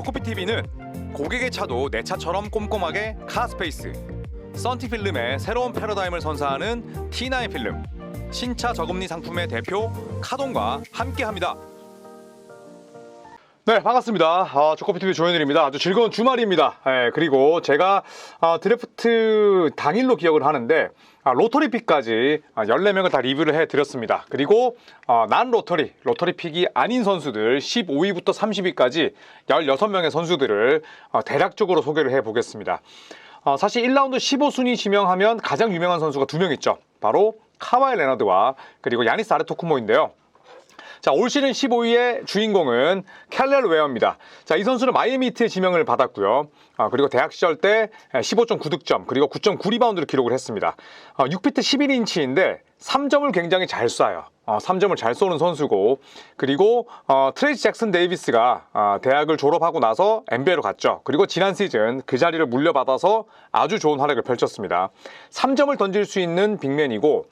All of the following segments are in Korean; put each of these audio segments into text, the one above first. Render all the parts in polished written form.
조코피TV는 고객의 차도 내 차처럼 꼼꼼하게 카스페이스, 썬티필름의 새로운 패러다임을 선사하는 T9 필름, 신차 저금리 상품의 대표 카돈과 함께합니다. 네, 반갑습니다. 조코피TV 조현일입니다. 아주 즐거운 주말입니다. 그리고 제가 드래프트 당일로 기억을 하는데 로터리픽까지 14명을 다 리뷰를 해드렸습니다. 그리고 난 로터리픽이 아닌 선수들 15위부터 30위까지 16명의 선수들을 대략적으로 소개를 해보겠습니다. 사실 1라운드 15순위 지명하면 가장 유명한 선수가 2명 있죠. 바로 카와이 레너드와 그리고 야니스 아데토쿤보인데요. 자, 올 시즌 15위의 주인공은 켈렐 웨어입니다. 자, 이 선수는 마이애미 히트의 지명을 받았고요. 그리고 대학 시절 때 15.9득점 그리고 9.9 리바운드를 기록을 했습니다. 6피트 11인치인데 3점을 굉장히 잘 쏴요. 3점을 잘 쏘는 선수고, 그리고 트레이시 잭슨 데이비스가 대학을 졸업하고 나서 NBA로 갔죠. 그리고 지난 시즌 그 자리를 물려받아서 아주 좋은 활약을 펼쳤습니다. 3점을 던질 수 있는 빅맨이고,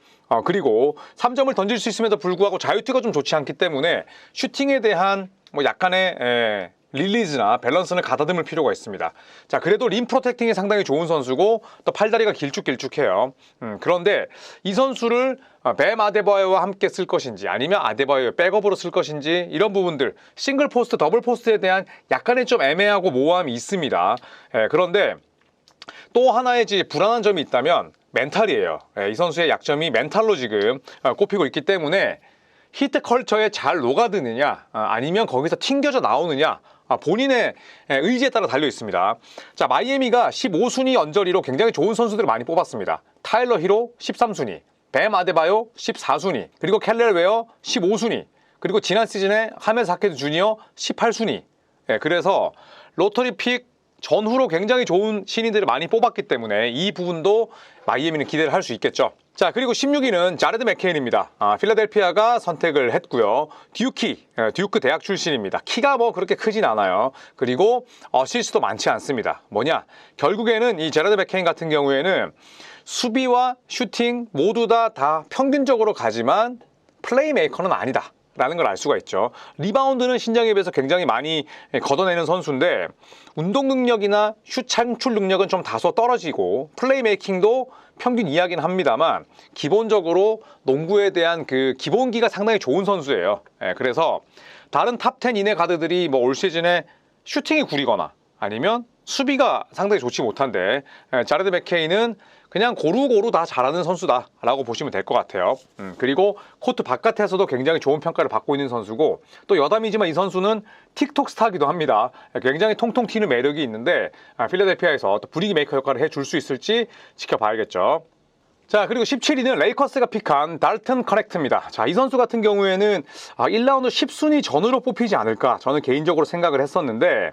그리고 3점을 던질 수 있음에도 불구하고 자유투가 좀 좋지 않기 때문에 슈팅에 대한 약간의 릴리즈나 밸런스는 가다듬을 필요가 있습니다. 자, 그래도 림 프로텍팅이 상당히 좋은 선수고 또 팔다리가 길쭉길쭉해요. 그런데 이 선수를 뱀 아데바요와 함께 쓸 것인지 아니면 아데바요의 백업으로 쓸 것인지, 이런 부분들, 싱글 포스트, 더블 포스트에 대한 약간의 좀 애매하고 모호함이 있습니다. 그런데 또 하나의 불안한 점이 있다면 멘탈이에요. 이 선수의 약점이 멘탈로 지금 꼽히고 있기 때문에 히트 컬처에 잘 녹아드느냐 아니면 거기서 튕겨져 나오느냐, 본인의 의지에 따라 달려 있습니다. 자, 마이애미가 15순위 언저리로 굉장히 좋은 선수들을 많이 뽑았습니다. 타일러 히로 13순위, 뱀 아데바요 14순위, 그리고 켈렐 웨어 15순위, 그리고 지난 시즌에 하메스 하케드 주니어 18순위. 그래서 로터리 픽 전후로 굉장히 좋은 신인들을 많이 뽑았기 때문에 이 부분도 마이애미는 기대를 할 수 있겠죠. 자, 그리고 16위는 자레드 맥케인입니다. 필라델피아가 선택을 했고요. 듀크 대학 출신입니다. 키가 그렇게 크진 않아요. 그리고 어시스트도 많지 않습니다. 결국에는 이 자레드 맥케인 같은 경우에는 수비와 슈팅 모두 다 평균적으로 가지만 플레이메이커는 아니다 라는 걸 알 수가 있죠. 리바운드는 신장에 비해서 굉장히 많이 걷어내는 선수인데 운동 능력이나 슛 창출 능력은 좀 다소 떨어지고 플레이메이킹도 평균 이하긴 합니다만 기본적으로 농구에 대한 그 기본기가 상당히 좋은 선수예요. 그래서 다른 탑10 이내 가드들이 올 시즌에 슈팅이 구리거나 아니면 수비가 상당히 좋지 못한데 자레드 맥케인은 그냥 고루고루 다 잘하는 선수다라고 보시면 될 것 같아요. 그리고 코트 바깥에서도 굉장히 좋은 평가를 받고 있는 선수고, 또 여담이지만 이 선수는 틱톡 스타기도 합니다. 굉장히 통통 튀는 매력이 있는데 필라델피아에서 또 분위기 메이커 역할을 해줄 수 있을지 지켜봐야겠죠. 자, 그리고 17위는 레이커스가 픽한 달튼 커넥트입니다. 자, 이 선수 같은 경우에는 1라운드 10순위 전후로 뽑히지 않을까 저는 개인적으로 생각을 했었는데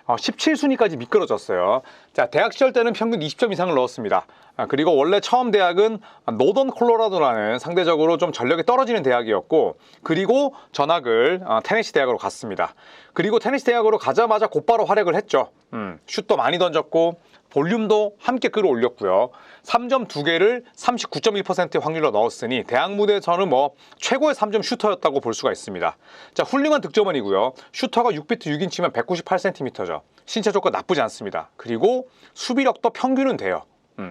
17순위까지 미끄러졌어요. 자, 대학 시절 때는 평균 20점 이상을 넣었습니다. 그리고 원래 처음 대학은 노던 콜로라도라는 상대적으로 좀 전력이 떨어지는 대학이었고, 그리고 전학을 테네시 대학으로 갔습니다. 그리고 테네시 대학으로 가자마자 곧바로 활약을 했죠. 슛도 많이 던졌고 볼륨도 함께 끌어올렸고요. 3점 2개를 39.1%의 확률로 넣었으니 대학 무대에서는 최고의 3점 슈터였다고 볼 수가 있습니다. 자, 훌륭한 득점원이고요. 슈터가 6피트 6인치면 198cm죠. 신체 조건 나쁘지 않습니다. 그리고 수비력도 평균은 돼요.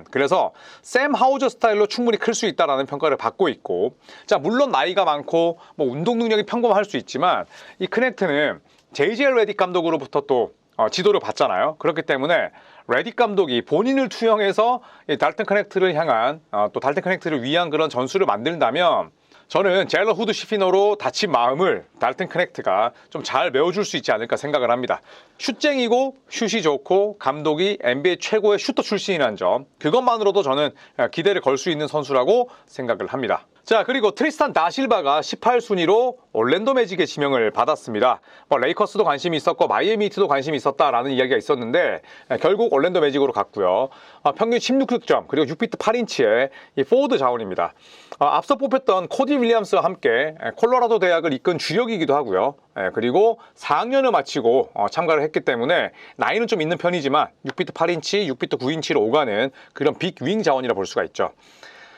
그래서 샘 하우저 스타일로 충분히 클 수 있다라는 평가를 받고 있고, 자, 물론 나이가 많고 운동 능력이 평범할 수 있지만 이 크넥트는 JJ 레딕 감독으로부터 또 지도를 받잖아요. 그렇기 때문에 레딕 감독이 본인을 투영해서 이 달튼 커넥트를 향한 또 달튼 커넥트를 위한 그런 전술을 만든다면 저는 제일러 후드 시피노로 다친 마음을 달튼 커넥트가 좀 잘 메워줄 수 있지 않을까 생각을 합니다. 슛쟁이고 슛이 좋고 감독이 NBA 최고의 슈터 출신이라는 점, 그것만으로도 저는 기대를 걸 수 있는 선수라고 생각을 합니다. 자, 그리고 트리스탄 다실바가 18순위로 올랜도 매직의 지명을 받았습니다. 레이커스도 관심이 있었고 마이애미 히트도 관심이 있었다라는 이야기가 있었는데 결국 올랜도 매직으로 갔고요. 평균 16득점 그리고 6피트 8인치의 이 포워드 자원입니다. 앞서 뽑혔던 코디 윌리엄스와 함께 콜로라도 대학을 이끈 주력이기도 하고요. 그리고 4학년을 마치고 참가를 했기 때문에 나이는 좀 있는 편이지만 6피트 8인치, 6피트 9인치로 오가는 그런 빅 윙 자원이라 볼 수가 있죠.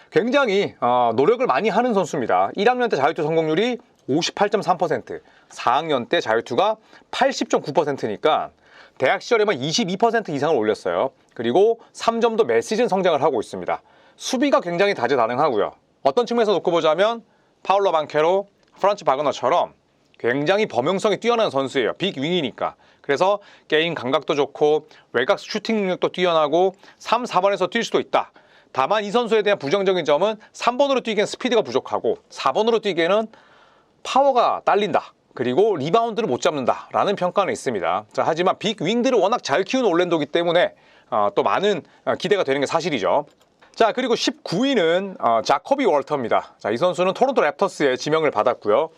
굉장히 노력을 많이 하는 선수입니다. 1학년 때 자유투 성공률이 58.3%, 4학년 때 자유투가 80.9%니까 대학 시절에만 22% 이상을 올렸어요. 그리고 3점도 매 시즌 성장을 하고 있습니다. 수비가 굉장히 다재다능하고요. 어떤 측면에서 놓고 보자면 파울로 방케로, 프란츠 바그너처럼 굉장히 범용성이 뛰어난 선수예요. 빅 윙이니까. 그래서 게임 감각도 좋고 외곽 슈팅 능력도 뛰어나고 3, 4번에서 뛸 수도 있다. 다만 이 선수에 대한 부정적인 점은 3번으로 뛰기엔 스피드가 부족하고 4번으로 뛰기에는 파워가 딸린다. 그리고 리바운드를 못 잡는다 라는 평가는 있습니다. 자, 하지만 빅 윙들을 워낙 잘 키우는 올랜도기 때문에 또 많은 기대가 되는 게 사실이죠. 자, 그리고 19위는 자코비 월터입니다. 자, 이 선수는 토론토 랩터스에 지명을 받았고요.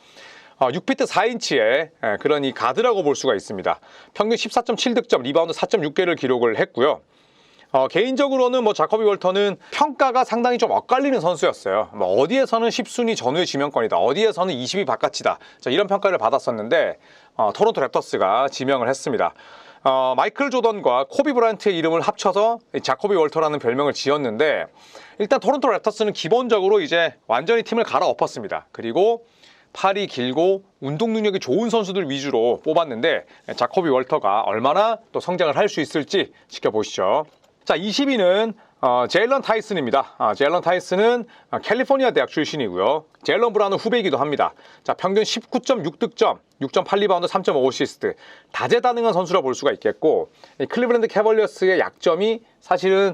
6피트 4인치의 그런 이 가드라고 볼 수가 있습니다. 평균 14.7득점, 리바운드 4.6개를 기록을 했고요. 개인적으로는 자코비 월터는 평가가 상당히 좀 엇갈리는 선수였어요. 어디에서는 10순위 전후의 지명권이다, 어디에서는 20위 바깥이다, 자, 이런 평가를 받았었는데 토론토 랩터스가 지명을 했습니다. 마이클 조던과 코비 브라이언트의 이름을 합쳐서 자코비 월터라는 별명을 지었는데, 일단 토론토 랩터스는 기본적으로 이제 완전히 팀을 갈아엎었습니다. 그리고 팔이 길고 운동 능력이 좋은 선수들 위주로 뽑았는데 자코비 월터가 얼마나 또 성장을 할 수 있을지 지켜보시죠. 자, 20위는 제일런 타이슨입니다. 제일런 타이슨은 캘리포니아 대학 출신이고요. 제일런 브라운 후배이기도 합니다. 자, 평균 19.6득점, 6.8리바운드, 3.5어시스트. 다재다능한 선수라 볼 수가 있겠고, 클리블랜드 캐벌리어스의 약점이 사실은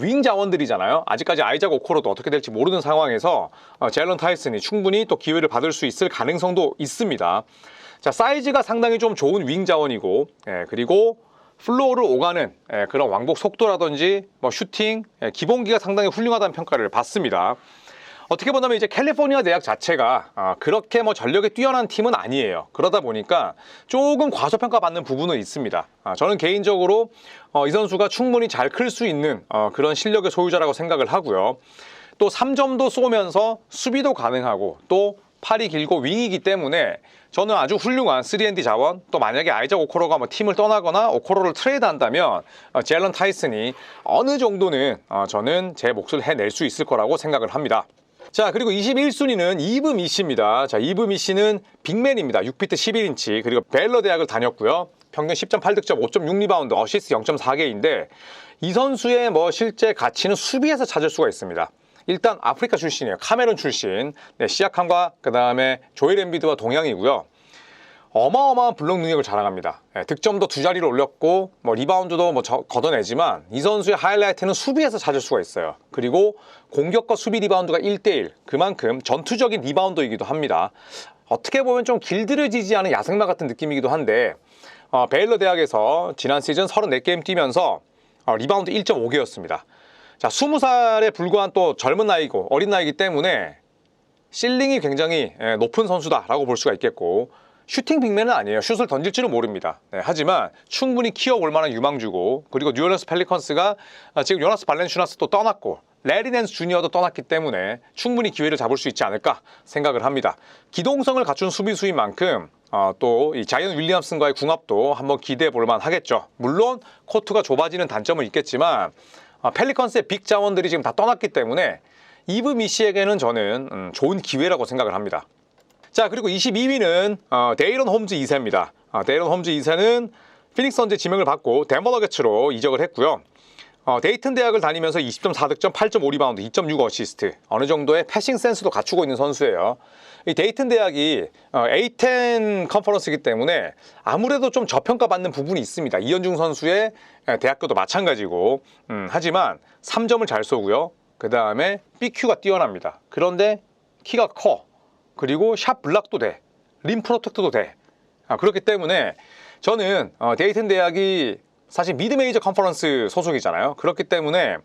윙 자원들이잖아요. 아직까지 아이작 오코로도 어떻게 될지 모르는 상황에서 제일런 타이슨이 충분히 또 기회를 받을 수 있을 가능성도 있습니다. 자, 사이즈가 상당히 좀 좋은 윙 자원이고, 그리고 플로어를 오가는 그런 왕복 속도라든지 슈팅, 기본기가 상당히 훌륭하다는 평가를 받습니다. 어떻게 보면 이제 캘리포니아 대학 자체가 그렇게 전력이 뛰어난 팀은 아니에요. 그러다 보니까 조금 과소평가받는 부분은 있습니다. 저는 개인적으로 이 선수가 충분히 잘 클 수 있는 그런 실력의 소유자라고 생각을 하고요. 또 3점도 쏘면서 수비도 가능하고 또 팔이 길고 윙이기 때문에 저는 아주 훌륭한 3&D 자원, 또 만약에 아이작 오코로가 팀을 떠나거나 오코로를 트레이드한다면 제일런 타이슨이 어느 정도는 저는 제 몫을 해낼 수 있을 거라고 생각을 합니다. 자, 그리고 21순위는 이브 미시입니다. 자, 이브 미시는 빅맨입니다. 6피트 11인치, 그리고 베일러 대학을 다녔고요. 평균 10.8득점, 5.6리바운드, 어시스트 0.4개인데 이 선수의 실제 가치는 수비에서 찾을 수가 있습니다. 일단 아프리카 출신이에요. 카메룬 출신. 네, 시아캄과 그 다음에 조엘 엠비드와 동양이고요. 어마어마한 블록 능력을 자랑합니다. 네, 득점도 두 자리로 올렸고 리바운드도 걷어내지만 이 선수의 하이라이트는 수비에서 찾을 수가 있어요. 그리고 공격과 수비 리바운드가 1대1, 그만큼 전투적인 리바운더이기도 합니다. 어떻게 보면 좀 길들여지지 않은 야생마 같은 느낌이기도 한데 베일러 대학에서 지난 시즌 34게임 뛰면서 리바운드 1.5개였습니다. 자, 20살에 불과한 또 젊은 나이고 어린 나이기 때문에 실링이 굉장히 높은 선수다라고 볼 수가 있겠고, 슈팅 빅맨은 아니에요. 슛을 던질지는 모릅니다. 네, 하지만 충분히 키워볼 만한 유망주고, 그리고 뉴올리언스 펠리컨스가 지금 요나스 발렌슈나스도 떠났고 레리 낸스 주니어도 떠났기 때문에 충분히 기회를 잡을 수 있지 않을까 생각을 합니다. 기동성을 갖춘 수비수인 만큼 또 이 자이언 윌리엄슨과의 궁합도 한번 기대해 볼 만하겠죠. 물론 코트가 좁아지는 단점은 있겠지만 펠리컨스의 빅 자원들이 지금 다 떠났기 때문에 이브 미시에게는 저는 좋은 기회라고 생각을 합니다. 자, 그리고 22위는 데이런 홈즈 2세입니다. 데이런 홈즈 2세는 피닉스 선즈의 지명을 받고 덴버 너게츠로 이적을 했고요. 데이튼 대학을 다니면서 20.4득점, 8.5리바운드, 2.6어시스트, 어느 정도의 패싱 센스도 갖추고 있는 선수예요. 이 데이튼 대학이 A10 컨퍼런스이기 때문에 아무래도 좀 저평가받는 부분이 있습니다. 이현중 선수의 대학교도 마찬가지고, 하지만 3점을 잘 쏘고요. 그 다음에 BQ가 뛰어납니다. 그런데 키가 커. 그리고 샷 블락도 돼. 림 프로텍트도 돼. 그렇기 때문에 저는 데이튼 대학이 사실 미드메이저 컨퍼런스 소속이잖아요. 그렇기 때문에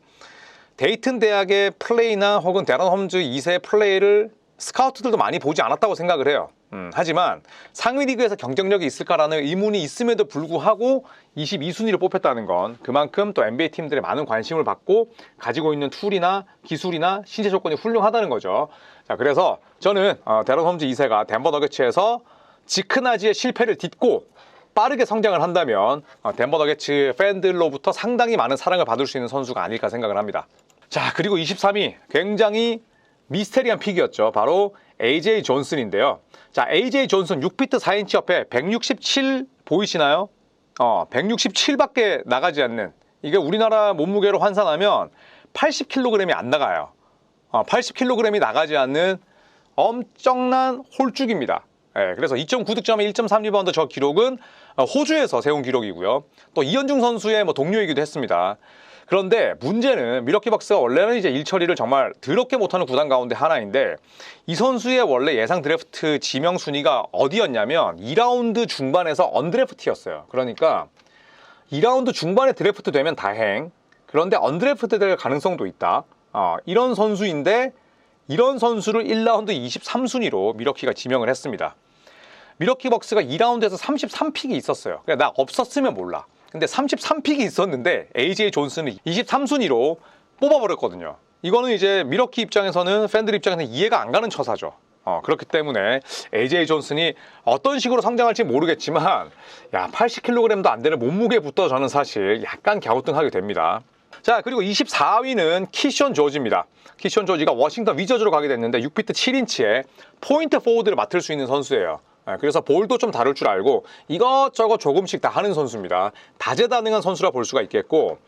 데이튼 대학의 플레이나 혹은 데런 홈즈 2세의 플레이를 스카우트들도 많이 보지 않았다고 생각을 해요. 하지만 상위 리그에서 경쟁력이 있을까라는 의문이 있음에도 불구하고 22순위를 뽑혔다는 건 그만큼 또 NBA 팀들의 많은 관심을 받고 가지고 있는 툴이나 기술이나 신체 조건이 훌륭하다는 거죠. 자, 그래서 저는 데런 홈즈 2세가 덴버 너게츠에서 지크나지의 실패를 딛고 빠르게 성장을 한다면 덴버 너게츠 팬들로부터 상당히 많은 사랑을 받을 수 있는 선수가 아닐까 생각을 합니다. 자, 그리고 23위, 굉장히 미스테리한 픽이었죠. 바로 AJ 존슨인데요. 자, AJ 존슨 6피트 4인치 옆에 167 보이시나요? 167밖에 나가지 않는, 이게 우리나라 몸무게로 환산하면 80kg이 안 나가요. 80kg이 나가지 않는 엄청난 홀쭉입니다. 그래서 2.9득점에 1.3리바운드, 저 기록은 호주에서 세운 기록이고요. 또 이현중 선수의 동료이기도 했습니다. 그런데 문제는 밀워키 벅스가 원래는 이제 일 처리를 정말 더럽게 못하는 구단 가운데 하나인데, 이 선수의 원래 예상 드래프트 지명 순위가 어디였냐면 2라운드 중반에서 언드래프트였어요. 그러니까 2라운드 중반에 드래프트 되면 다행, 그런데 언드래프트 될 가능성도 있다. 이런 선수인데, 이런 선수를 1라운드 23순위로 밀워키가 지명을 했습니다. 밀워키 벅스가 2라운드에서 33픽이 있었어요. 그러니까 나 없었으면 몰라. 근데 33픽이 있었는데 AJ 존슨을 23순위로 뽑아버렸거든요. 이거는 이제 밀워키 입장에서는, 팬들 입장에서는 이해가 안 가는 처사죠. 그렇기 때문에 AJ 존슨이 어떤 식으로 성장할지 모르겠지만, 80kg도 안 되는 몸무게부터 저는 사실 약간 갸우뚱하게 됩니다. 자, 그리고 24위는 키션 조지입니다. 키션 조지가 워싱턴 위저즈로 가게 됐는데 6피트 7인치에 포인트 포워드를 맡을 수 있는 선수예요. 그래서 볼도 좀 다룰 줄 알고 이것저것 조금씩 다 하는 선수입니다. 다재다능한 선수라 볼 수가 있겠고,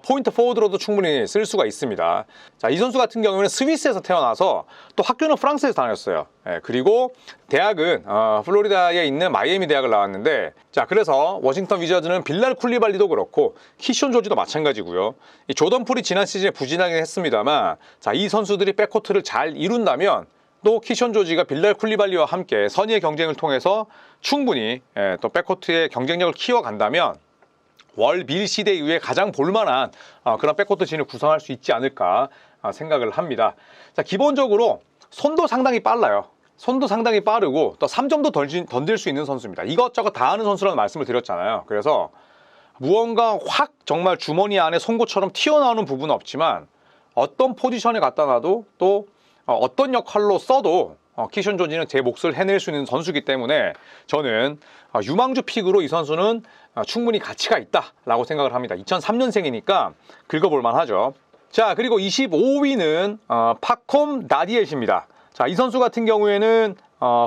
포인트 포워드로도 충분히 쓸 수가 있습니다. 자, 이 선수 같은 경우는 스위스에서 태어나서 또 학교는 프랑스에서 다녔어요. 그리고 대학은 플로리다에 있는 마이애미 대학을 나왔는데, 자, 그래서 워싱턴 위저즈는 빌랄 쿨리발리도 그렇고 키션 조지도 마찬가지고요. 이 조던 풀이 지난 시즌에 부진하긴 했습니다만, 자, 이 선수들이 백코트를 잘 이룬다면 또 키션 조지가 빌랄 쿨리발리와 함께 선의의 경쟁을 통해서 충분히 또 백코트의 경쟁력을 키워간다면 월 빌 시대 이후에 가장 볼만한 그런 백코트 진을 구성할 수 있지 않을까 생각을 합니다. 자, 기본적으로 손도 상당히 빨라요. 손도 상당히 빠르고 또 3점도 던질 수 있는 선수입니다. 이것저것 다 하는 선수라는 말씀을 드렸잖아요. 그래서 무언가 확 정말 주머니 안에 송곳처럼 튀어나오는 부분은 없지만, 어떤 포지션에 갖다 놔도 또 어떤 역할로 써도 키션 조지는 제 몫을 해낼 수 있는 선수이기 때문에 저는 유망주 픽으로 이 선수는 충분히 가치가 있다라고 생각을 합니다. 2003년생이니까 긁어볼만 하죠. 자, 그리고 25위는 파콤 다디엣입니다. 자, 이 선수 같은 경우에는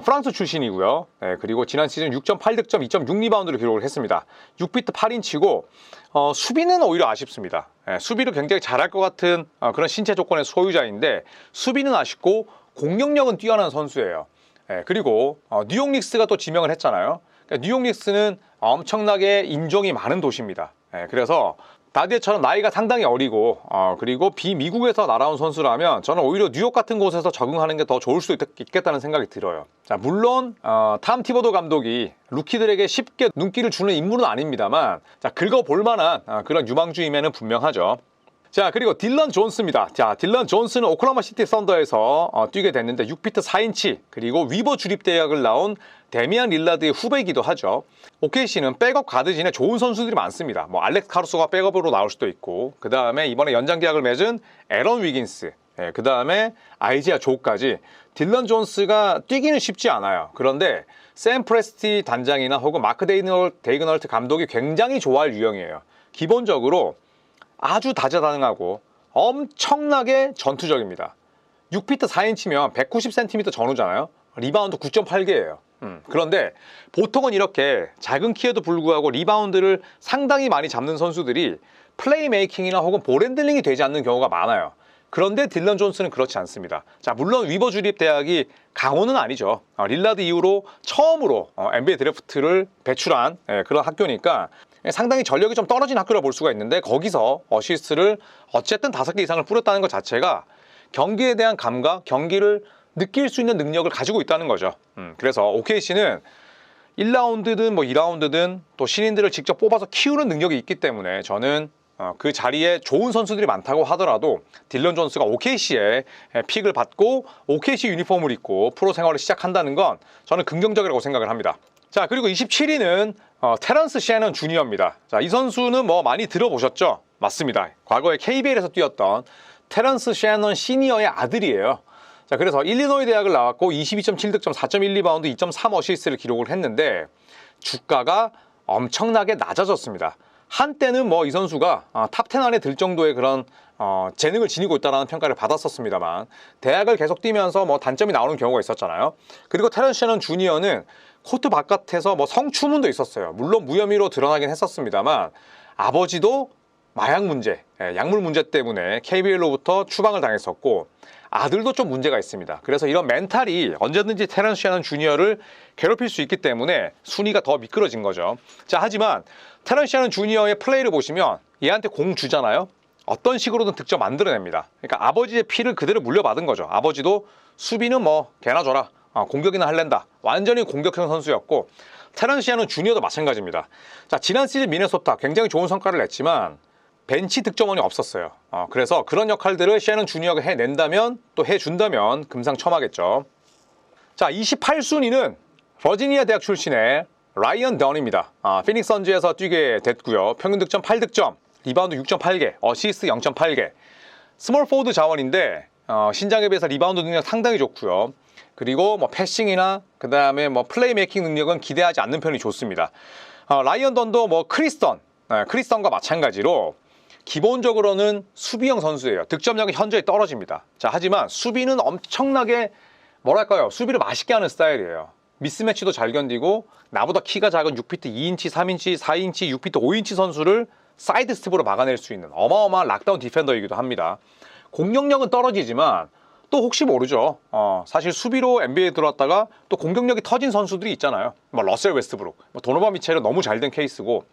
프랑스 출신이고요. 그리고 지난 시즌 6.8득점, 2.6리바운드를 기록을 했습니다. 6피트 8인치고 수비는 오히려 아쉽습니다. 수비를 굉장히 잘할 것 같은 그런 신체 조건의 소유자인데, 수비는 아쉽고 공격력은 뛰어난 선수예요. 그리고 뉴욕 닉스가 또 지명을 했잖아요. 그러니까 뉴욕 닉스는 엄청나게 인종이 많은 도시입니다. 그래서 다디엣처럼 나이가 상당히 어리고 그리고 비미국에서 날아온 선수라면 저는 오히려 뉴욕 같은 곳에서 적응하는 게 더 좋을 수도 있겠다는 생각이 들어요. 자, 물론 탐 티보도 감독이 루키들에게 쉽게 눈길을 주는 인물은 아닙니다만, 자, 긁어볼 만한 그런 유망주임에는 분명하죠. 자, 그리고 딜런 존스입니다. 자, 딜런 존스는 오클라호마 시티 썬더에서 뛰게 됐는데 6피트 4인치, 그리고 위버 주립대학을 나온 데미안 릴라드의 후배이기도 하죠. OKC는 백업 가드진에 좋은 선수들이 많습니다. 알렉스 카루소가 백업으로 나올 수도 있고, 그 다음에 이번에 연장 계약을 맺은 에런 위긴스, 그 다음에 아이지아 조까지 딜런 존스가 뛰기는 쉽지 않아요. 그런데 샘 프레스티 단장이나 혹은 마크 데이그널트 감독이 굉장히 좋아할 유형이에요. 기본적으로 아주 다재다능하고 엄청나게 전투적입니다. 6피트 4인치면 190cm 전후잖아요. 리바운드 9.8개예요. 그런데 보통은 이렇게 작은 키에도 불구하고 리바운드를 상당히 많이 잡는 선수들이 플레이메이킹이나 혹은 볼 핸들링이 되지 않는 경우가 많아요. 그런데 딜런 존스는 그렇지 않습니다. 자, 물론 위버 주립대학이 강호는 아니죠. 릴라드 이후로 처음으로 NBA 드래프트를 배출한 그런 학교니까 상당히 전력이 좀 떨어진 학교라 볼 수가 있는데, 거기서 어시스트를 어쨌든 5개 이상을 뿌렸다는 것 자체가 경기에 대한 감각, 경기를 느낄 수 있는 능력을 가지고 있다는 거죠. 그래서 OKC는 1라운드든 2라운드든 또 신인들을 직접 뽑아서 키우는 능력이 있기 때문에 저는 그 자리에 좋은 선수들이 많다고 하더라도 딜런 존스가 OKC에 픽을 받고 OKC 유니폼을 입고 프로 생활을 시작한다는 건 저는 긍정적이라고 생각을 합니다. 자, 그리고 27위는 테런스 셰넌 주니어입니다. 자, 이 선수는 많이 들어보셨죠? 맞습니다. 과거에 KBL에서 뛰었던 테런스 셰넌 시니어의 아들이에요. 자, 그래서 일리노이 대학을 나왔고 22.7득점, 4.1리바운드, 2.3어시스트를 기록을 했는데 주가가 엄청나게 낮아졌습니다. 한때는 뭐 이 선수가 탑10 안에 들 정도의 그런 재능을 지니고 있다는 평가를 받았었습니다만 대학을 계속 뛰면서 뭐 단점이 나오는 경우가 있었잖아요. 그리고 테런스 셔넌 주니어는 코트 바깥에서 뭐 성추문도 있었어요. 물론 무혐의로 드러나긴 했었습니다만 아버지도 마약 문제, 약물 문제 때문에 KBL로부터 추방을 당했었고 아들도 좀 문제가 있습니다. 그래서 이런 멘탈이 언제든지 테런스 셔넌 주니어를 괴롭힐 수 있기 때문에 순위가 더 미끄러진 거죠. 자, 하지만 테런스 셔넌 주니어의 플레이를 보시면 얘한테 공 주잖아요. 어떤 식으로든 득점 만들어냅니다. 그러니까 아버지의 피를 그대로 물려받은 거죠. 아버지도 수비는 뭐 개나 줘라. 공격이나 할랜다. 완전히 공격형 선수였고 테런스 셔넌 주니어도 마찬가지입니다. 자, 지난 시즌 미네소타 굉장히 좋은 성과를 냈지만 벤치 득점원이 없었어요. 그래서 그런 역할들을 셔넌 주니어가 해낸다면 또 해준다면 금상첨화겠죠. 자, 28순위는 버지니아 대학 출신의 라이언 던입니다. 피닉스 선즈에서 뛰게 됐고요. 평균 득점 8득점, 리바운드 6.8개, 어시스트 0.8개. 스몰 포워드 자원인데 신장에 비해서 리바운드 능력 상당히 좋고요. 그리고 뭐 패싱이나 그 다음에 뭐 플레이메이킹 능력은 기대하지 않는 편이 좋습니다. 라이언 던도 뭐 크리스턴과 마찬가지로 기본적으로는 수비형 선수예요. 득점력이 현저히 떨어집니다. 자, 하지만 수비는 엄청나게 뭐랄까요? 수비를 맛있게 하는 스타일이에요. 미스매치도 잘 견디고 나보다 키가 작은 6피트 2인치, 3인치, 4인치, 6피트 5인치 선수를 사이드 스텝으로 막아낼 수 있는 어마어마한 락다운 디펜더이기도 합니다. 공격력은 떨어지지만 또 혹시 모르죠. 사실 수비로 NBA에 들어왔다가 또 공격력이 터진 선수들이 있잖아요. 뭐 러셀 웨스트브룩, 뭐 도노반 미첼은 너무 잘 된 케이스고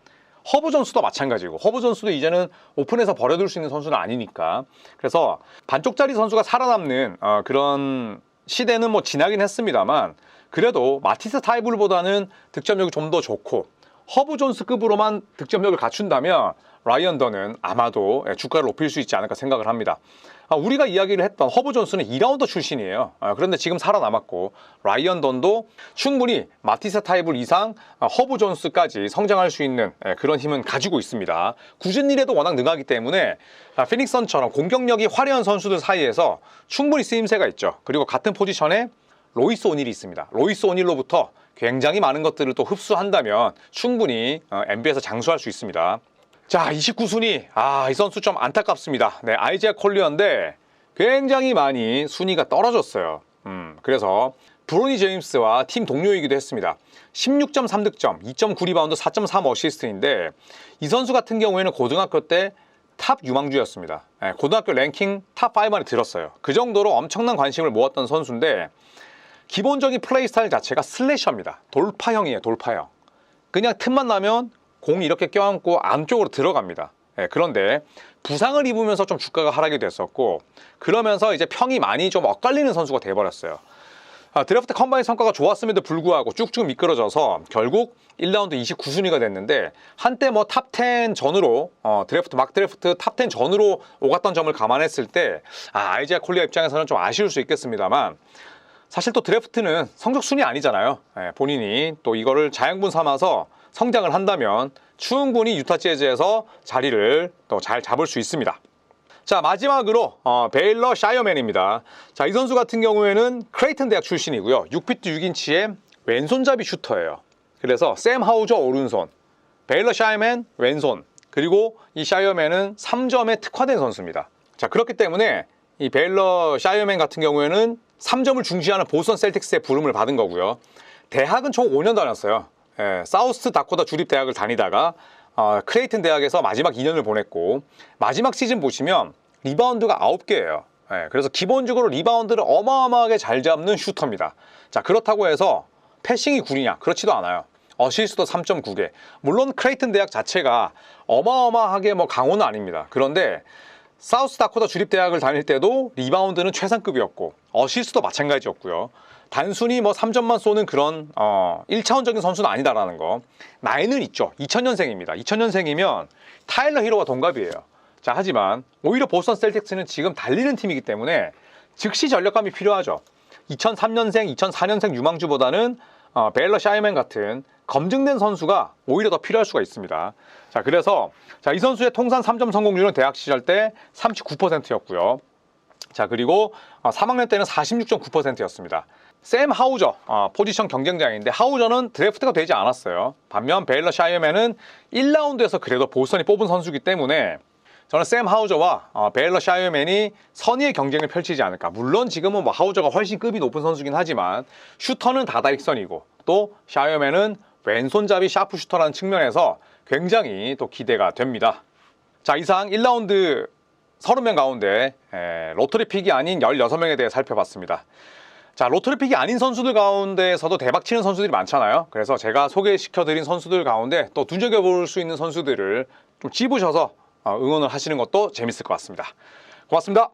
허브 존스도 마찬가지고 허브 존스도 이제는 오픈해서 버려둘 수 있는 선수는 아니니까. 그래서 반쪽짜리 선수가 살아남는 그런 시대는 뭐 지나긴 했습니다만 그래도 마티스 타이블보다는 득점력이 좀 더 좋고 허브 존스급으로만 득점력을 갖춘다면 라이언 던은 아마도 주가를 높일 수 있지 않을까 생각을 합니다. 우리가 이야기를 했던 허브 존스는 2라운더 출신이에요. 그런데 지금 살아남았고 라이언 던도 충분히 마티스 타이블 이상 허브 존스까지 성장할 수 있는 그런 힘은 가지고 있습니다. 굳은 일에도 워낙 능하기 때문에 피닉스 선처럼 공격력이 화려한 선수들 사이에서 충분히 쓰임새가 있죠. 그리고 같은 포지션에 로이스 오닐이 있습니다. 로이스 오닐로부터 굉장히 많은 것들을 또 흡수한다면 충분히 NBA에서 장수할 수 있습니다. 자, 29순위. 이 선수 좀 안타깝습니다. 네, 아이지아 콜리어인데 굉장히 많이 순위가 떨어졌어요. 그래서 브로니 제임스와 팀 동료이기도 했습니다. 16.3득점, 2.9 리바운드, 4.3 어시스트인데 이 선수 같은 경우에는 고등학교 때 탑 유망주였습니다. 네, 고등학교 랭킹 탑 5 안에 들었어요. 그 정도로 엄청난 관심을 모았던 선수인데 기본적인 플레이 스타일 자체가 슬래셔입니다. 돌파형이에요, 돌파형. 그냥 틈만 나면 공이 이렇게 껴안고 안쪽으로 들어갑니다. 그런데 부상을 입으면서 좀 주가가 하락이 됐었고 그러면서 이제 평이 많이 좀 엇갈리는 선수가 돼버렸어요. 드래프트 컴바인 성과가 좋았음에도 불구하고 쭉쭉 미끄러져서 결국 1라운드 29순위가 됐는데 한때 뭐 탑10 전으로 막 드래프트 탑10 전으로 오갔던 점을 감안했을 때 아이지아 콜리어 입장에서는 좀 아쉬울 수 있겠습니다만 사실 또 드래프트는 성적 순위 아니잖아요. 본인이 또 이거를 자양분 삼아서 성장을 한다면 충분히 유타 재즈에서 자리를 또 잘 잡을 수 있습니다. 자, 마지막으로 베일러 샤이어맨입니다. 자, 이 선수 같은 경우에는 크레이튼 대학 출신이고요. 6피트 6인치의 왼손잡이 슈터예요. 그래서 샘 하우저 오른손, 베일러 샤이어맨 왼손, 그리고 이 샤이어맨은 3점에 특화된 선수입니다. 자, 그렇기 때문에 이 베일러 샤이어맨 같은 경우에는 3점을 중시하는 보스턴 셀틱스의 부름을 받은 거고요. 대학은 총 5년 다녔어요. 사우스 다코타 주립대학을 다니다가 크레이튼 대학에서 마지막 2년을 보냈고 마지막 시즌 보시면 리바운드가 9개예요. 그래서 기본적으로 리바운드를 어마어마하게 잘 잡는 슈터입니다. 자, 그렇다고 해서 패싱이 구리냐? 그렇지도 않아요. 어시스트도 3.9개. 물론 크레이튼 대학 자체가 어마어마하게 뭐 강호는 아닙니다. 그런데 사우스 다코타 주립대학을 다닐 때도 리바운드는 최상급이었고 어시스트도 마찬가지였고요. 단순히 뭐 3점만 쏘는 그런 1차원적인 선수는 아니다라는 거. 나이는 있죠. 2000년생입니다. 2000년생이면 타일러 히로와 동갑이에요. 자, 하지만 오히려 보스턴 셀틱스는 지금 달리는 팀이기 때문에 즉시 전력감이 필요하죠. 2003년생, 2004년생 유망주보다는 베일러 샤이맨 같은 검증된 선수가 오히려 더 필요할 수가 있습니다. 자, 그래서 이 선수의 통산 3점 성공률은 대학 시절 때 39%였고요. 자, 그리고 3학년 때는 46.9%였습니다. 샘 하우저 포지션 경쟁자인데 하우저는 드래프트가 되지 않았어요. 반면 베일러 샤이어맨은 1라운드에서 그래도 보스턴이 뽑은 선수이기 때문에 저는 샘 하우저와 베일러 샤이어맨이 선의의 경쟁을 펼치지 않을까. 물론 지금은 뭐 하우저가 훨씬 급이 높은 선수긴 하지만 슈터는 다다익선이고 또 샤이어맨은 왼손잡이 샤프 슈터라는 측면에서 굉장히 또 기대가 됩니다. 자, 이상 1라운드 30명 가운데 로터리 픽이 아닌 16명에 대해 살펴봤습니다. 자, 로터리 픽이 아닌 선수들 가운데서도 대박 치는 선수들이 많잖아요. 그래서 제가 소개시켜드린 선수들 가운데 또 눈여겨볼 수 있는 선수들을 좀 찝으셔서 응원을 하시는 것도 재밌을 것 같습니다. 고맙습니다.